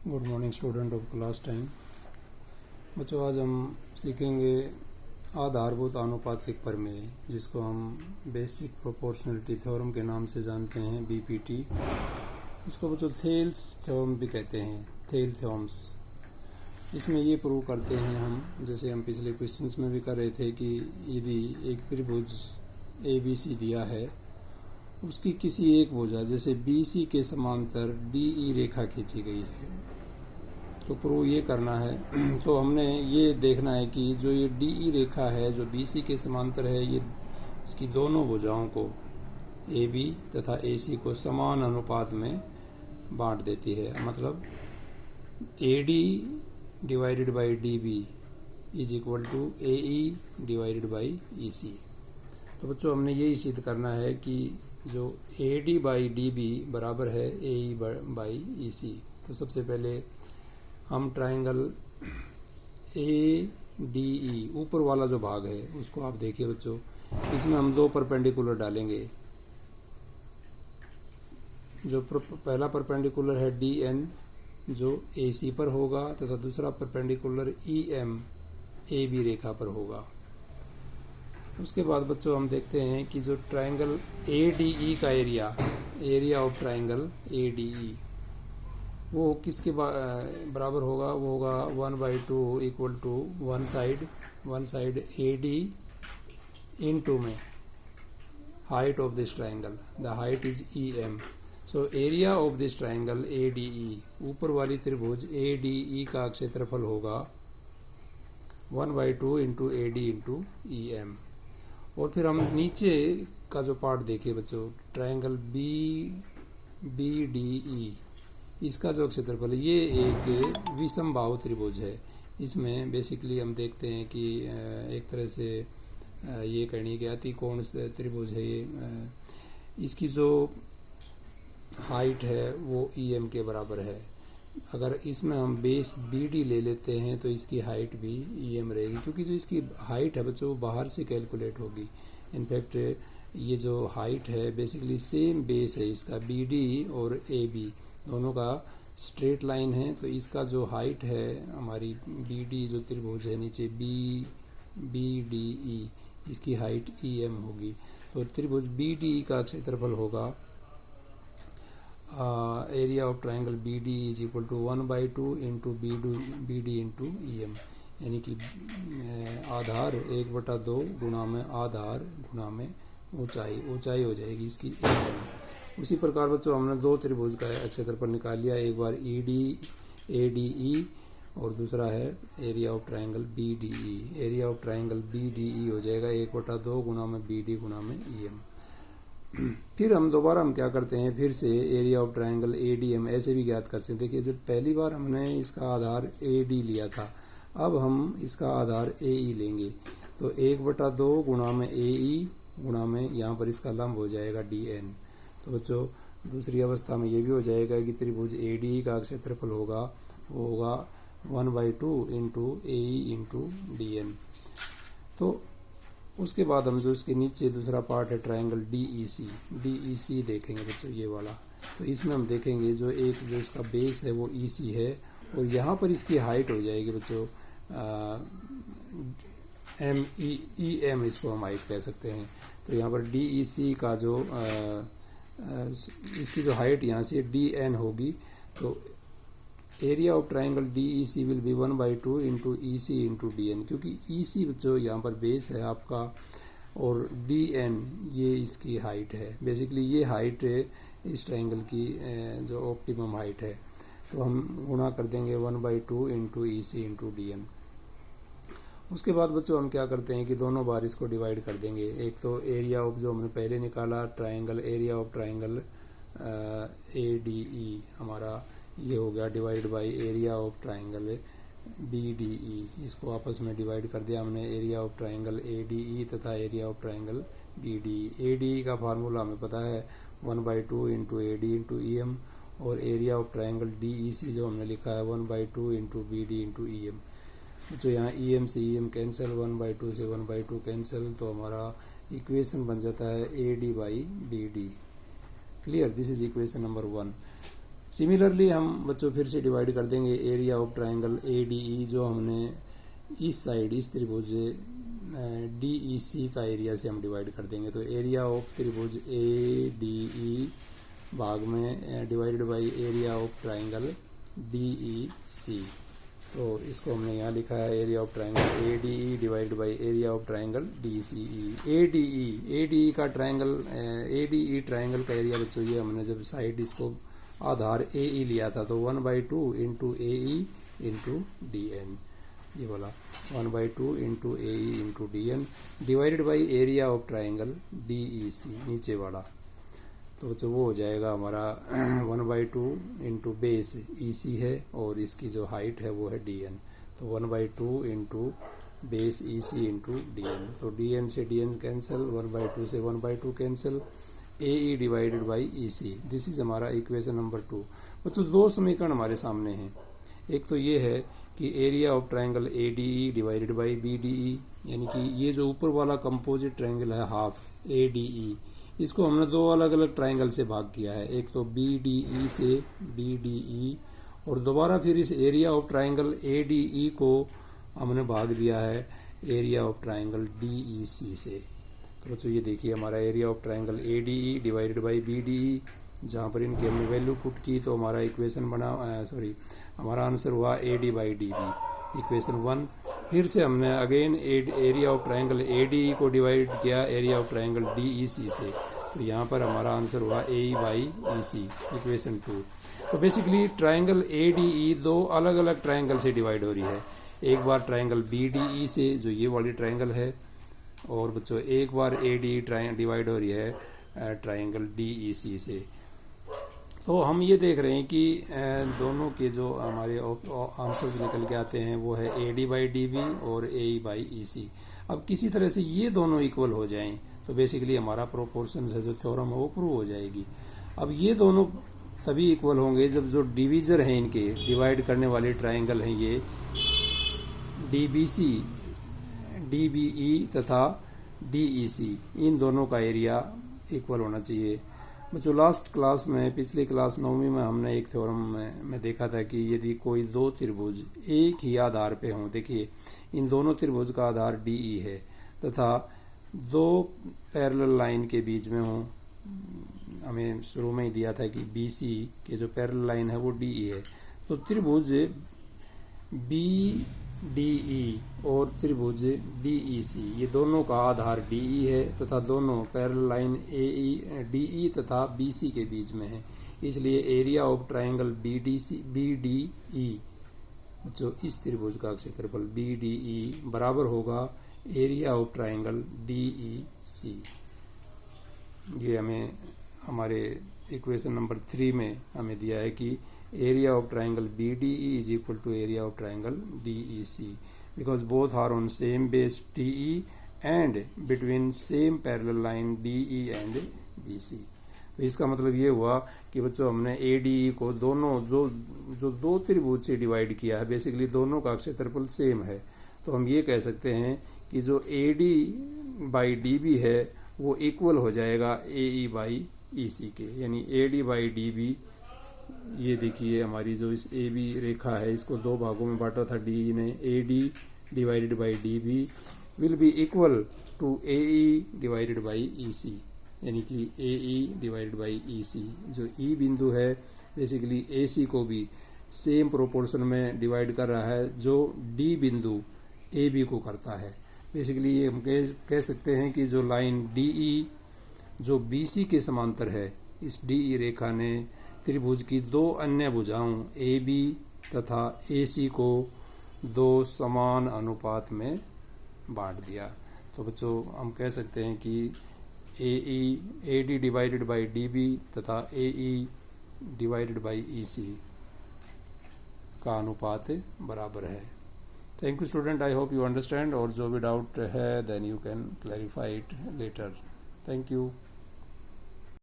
Good morning student of class 10। बच्चों, आज हम सीखेंगे आधारभूत आनुपातिक प्रमेय, जिसको हम बेसिक प्रोपोर्शनलिटी थ्योरम के नाम से जानते हैं, बीपीटी। इसको बच्चों थेल्स थ्योरम भी कहते हैं, थेल थ्योरम्स। इसमें ये प्रूव करते हैं हम, जैसे हम पिछले क्वेश्चंस में भी कर रहे थे, कि यदि एक त्रिभुज ABC दिया है, उसकी किसी एक भुजा जैसे BC के समांतर DE रेखा खींची गई है, तो प्रूव ये करना है। तो हमने ये देखना है कि जो ये DE रेखा है जो BC के समांतर है, ये इसकी दोनों भुजाओं को AB तथा AC को समान अनुपात में बांट देती है। मतलब AD divided by DB is equal to AE divided by EC। तो बच्चों, हमने यही सिद्ध करना है कि जो AD बाई DB बराबर है AE बाई EC। तो सबसे पहले हम ट्राइंगल ADE ऊपर वाला जो भाग है उसको आप देखिए बच्चों, इसमें हम दो परपेंडिकुलर डालेंगे। जो पहला परपेंडिकुलर है DN जो AC पर होगा, तथा दूसरा परपेंडिकुलर EM AB रेखा पर होगा। उसके बाद बच्चों हम देखते हैं कि जो ट्राइंगल ADE का एरिया ऑफ ट्राइंगल ADE वो किसके बराबर होगा? वो होगा 1/2 equal to one side AD into में height of this triangle, the height is EM। So area of this triangle ADE, ऊपर वाली त्रिभुज ADE का क्षेत्रफल होगा 1/2 इंटू AD इंटू EM। और फिर हम नीचे का जो पार्ट देखिए बच्चों, ट्राइंगल BDE, इसका जो क्षेत्रफल है, ये एक विषम बाहु त्रिभुज है। इसमें बेसिकली हम देखते हैं कि एक तरह से ये कहनी कि अतिकोण त्रिभुज है ये। इसकी जो हाइट है वो EM के बराबर है। अगर इसमें हम बेस BD ले लेते हैं तो इसकी हाइट भी EM रहेगी, क्योंकि जो इसकी हाइट है बच्चों वो बाहर से कैलकुलेट होगी। इनफैक्ट ये जो हाइट है बेसिकली सेम बेस है इसका, BD और AB दोनों का स्ट्रेट लाइन है। तो इसका जो हाइट है हमारी BD जो त्रिभुज है नीचे BDE, इसकी हाइट EM होगी। तो त्रिभुज BDE का क्षेत्रफल होगा area of triangle BD is equal to 1/2 into BD into EM, यानी कि आधार 1/2 गुणा में आधार गुणा में ऊंचाई हो जाएगी इसकी EM। उसी प्रकार बच्चों हमने दो त्रिभुज का क्षेत्रफल निकाल लिया, एक बार ADE और दूसरा है area of triangle BDE। Area of triangle BDE हो जाएगा 1/2 गुणा में BD गुणा में EM। फिर हम दोबारा क्या करते हैं, फिर से एरिया ऑफ ट्राइंगल ADM ऐसे भी ज्ञात कर सकते हैं। देखिए, जब पहली बार हमने इसका आधार AD लिया था, अब हम इसका आधार AE लेंगे। तो 1/2 गुणा में AE गुणा में यहाँ पर इसका लंब हो जाएगा DN। तो बच्चों, दूसरी अवस्था में ये भी हो जाएगा कि त्रिभुज ADE का क्षेत्रफल होगा, वो होगा 1/2 इंटू AE इंटू DN। तो उसके बाद हम जो इसके नीचे दूसरा पार्ट है ट्राइंगल DEC देखेंगे बच्चों, ये वाला। तो इसमें हम देखेंगे जो इसका बेस है वो EC है, और यहाँ पर इसकी हाइट हो जाएगी बच्चों EM, इसको हम हाइट कह सकते हैं। तो यहाँ पर DEC का जो इसकी जो हाइट यहाँ से DN होगी। तो area of triangle DEC will be 1/2 into EC into DN, क्योंकि EC जो यहाँ पर बेस है आपका और DN ये इसकी हाइट है। बेसिकली ये हाइट इस ट्राइंगल की जो ऑप्टिमम हाइट है। तो हम गुणा कर देंगे 1/2 इंटू EC इंटू DN। उसके बाद बच्चों हम क्या करते हैं कि दोनों बार इसको डिवाइड कर देंगे। एक तो एरिया ऑफ जो हमने पहले निकाला triangle, area of triangle ADE हमारा ये हो गया, divide by area of triangle BDE। इसको आपस में डिवाइड कर दिया हमने, एरिया ऑफ ट्राइंगल ADE तथा area of triangle BDE। ADE का फार्मूला हमें पता है 1/2 इंटू AD इंटू EM, और एरिया ऑफ ट्राइंगल DEC जो हमने लिखा है 1/2 इंटू BD इंटू EM। जो यहाँ EM से EM कैंसिल, 1/2 से 1/2 कैंसिल, तो हमारा इक्वेशन बन जाता है AD by BD। Clear? This is equation number 1। Similarly हम बच्चों फिर से डिवाइड कर देंगे area of triangle A D E, जो हमने इस साइड इस त्रिभुज डी ई सी का एरिया से हम डिवाइड कर देंगे। तो एरिया ऑफ त्रिभुज ए डी ई भाग में divided by area of triangle D E C. तो इसको हमने यहाँ लिखा है area of triangle A D E divided by area of triangle D C E. A D E का triangle A D E triangle का एरिया बच्चों ये हमने जब साइड इसको आधार ए ई लिया था तो 1/2 into A E into D N, ये बोला 1/2 into A E into D N divided by area of triangle D E C नीचे वाला। तो वो हो जाएगा हमारा 1/2 इंटू बेस ई सी है और इसकी जो हाइट है वो है डी एन। तो 1/2 into base E C into D N. तो डी एन से डी एन कैंसिल, 1/2 से 1/2 cancel, A E divided by E C. This is हमारा इक्वेशन नंबर 2। बच्चों दो समीकरण हमारे सामने हैं। एक तो ये है कि area of triangle A D E divided by B D E, यानी कि ये जो ऊपर वाला कंपोजिट ट्राइंगल है हाफ ए डी ई, इसको हमने दो अलग अलग ट्राइंगल से भाग किया है। एक तो बी डी ई से बी डी ई, और दोबारा फिर इस area of triangle A D E को हमने भाग दिया है area of triangle D E C से। तो बच्चों ये देखिए हमारा area of triangle A D E divided by B D E, जहाँ पर इनकी हमने वैल्यू पुट की तो हमारा इक्वेशन बना हमारा आंसर हुआ A D by D B, equation 1। फिर से हमने again area of triangle A D E को डिवाइड किया area of triangle D E C से, तो यहाँ पर हमारा आंसर हुआ ए ई बाई ई सी, इक्वेशन 2। तो बेसिकली ट्राइंगल ए डी ई दो अलग अलग ट्राइंगल से डिवाइड हो रही है। एक बार ट्राइंगल बी डी ई से, जो ये वाली ट्राइंगल है, और बच्चों एक बार ए डी डिवाइड हो रही है ट्राइंगल डी ई सी से। तो हम ये देख रहे हैं कि दोनों के जो हमारे आंसर्स निकल के आते हैं वो है A D by D B और ए ई बाई ई सी। अब किसी तरह से ये दोनों इक्वल हो जाएं तो बेसिकली हमारा प्रोपोर्शन है जो थ्योरम है वो प्रूव हो जाएगी। अब ये दोनों तभी इक्वल होंगे जब जो डिवीजर हैं इनके, डिवाइड करने वाले ट्राइंगल हैं ये D B C, D B E तथा डी ई सी, इन दोनों का एरिया इक्वल होना चाहिए। जो लास्ट क्लास में, पिछली क्लास 9वीं में हमने एक थ्योरम में देखा था कि यदि कोई दो त्रिभुज एक ही आधार पे हों, देखिए इन दोनों त्रिभुज का आधार डी ई है तथा दो पैरेलल लाइन के बीच में हों, हमें शुरू में ही दिया था कि बी सी के जो पैरेलल लाइन है वो डी ई है, तो त्रिभुज बी डी ई और त्रिभुज डी ई सी, ये दोनों का आधार डी ई है तथा दोनों parallel line A E D E तथा बी सी के बीच में है। इसलिए area of triangle B D E, जो इस त्रिभुज का क्षेत्रफल बी डी ई बराबर होगा area of triangle D E C. ये हमें हमारे इक्वेशन नंबर 3 में हमें दिया है कि area of triangle B D E is equal to area of triangle D E C, because both are on same base T E and between same parallel line D E and B C. तो इसका मतलब ये हुआ कि बच्चों हमने ए D E को दोनों जो दो त्रिभुज से डिवाइड किया है, बेसिकली दोनों का क्षेत्रफल सेम है। तो हम ये कह सकते हैं कि जो A D by D B है वो इक्वल हो जाएगा ए ई बाई ई सी के, यानी A D by D B, ये देखिए हमारी जो इस ए बी रेखा है इसको दो भागों में बांटा था डी ने, A D divided by D B will be equal to A E divided by E C, यानी कि ए ई डिवाइडेड बाई ई सी। जो ई बिंदु है बेसिकली ए सी को भी सेम प्रोपोर्शन में डिवाइड कर रहा है जो डी बिंदु ए बी को करता है। बेसिकली ये हम कह सकते हैं कि जो लाइन डी ई जो बी सी के समांतर है, इस डी ई रेखा ने त्रिभुज की दो अन्य भुजाओं ए बी तथा ए सी को दो समान अनुपात में बांट दिया। तो बच्चों हम कह सकते हैं कि A D divided by D B तथा A E divided by E सी का अनुपात बराबर है। Thank you student, I hope you understand, और जो भी डाउट है then you can clarify it later. Thank you.